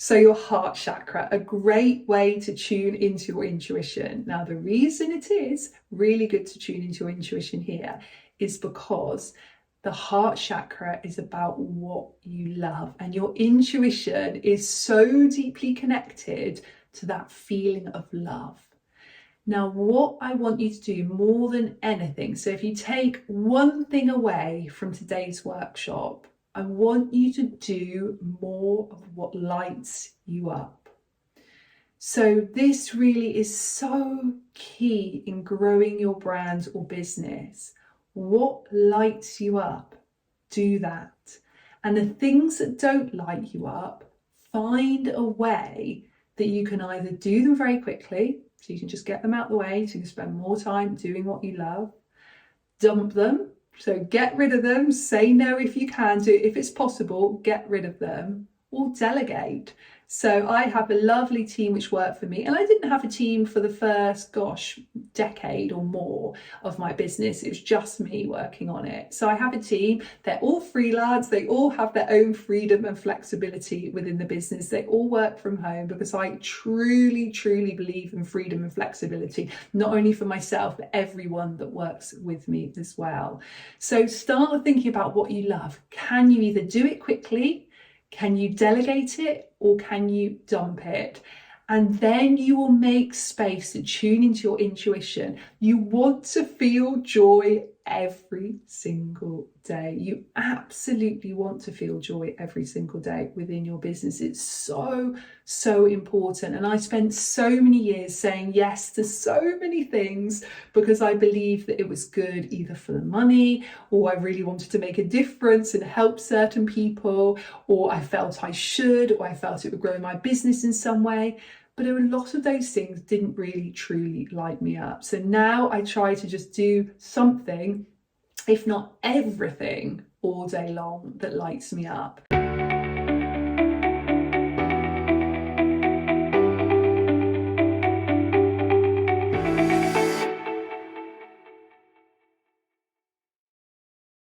So your heart chakra, a great way to tune into your intuition. Now, the reason it is really good to tune into your intuition here is because the heart chakra is about what you love, and your intuition is so deeply connected to that feeling of love. Now, what I want you to do more than anything, so if you take one thing away from today's workshop, I want you to do more of what lights you up. So this really is so key in growing your brand or business. What lights you up? Do that. And the things that don't light you up, find a way that you can either do them very quickly, so you can just get them out the way, so you can spend more time doing what you love, dump them, so get rid of them, say no if you can do, if it's possible, get rid of them, or delegate. So I have a lovely team which work for me, and I didn't have a team for the first, decade or more of my business. It was just me working on it. So I have a team, they're all freelance, they all have their own freedom and flexibility within the business. They all work from home because I truly, truly believe in freedom and flexibility, not only for myself, but everyone that works with me as well. So start thinking about what you love. Can you either do it quickly? Can you delegate it, or can you dump it? And then you will make space to tune into your intuition. You want to feel joy every single day. You absolutely want to feel joy every single day within your business. It's so, so important. And I spent so many years saying yes to so many things because I believed that it was good either for the money, or I really wanted to make a difference and help certain people, or I felt I should, or I felt it would grow my business in some way. But a lot of those things didn't really truly light me up. So now I try to just do something, if not everything, all day long that lights me up.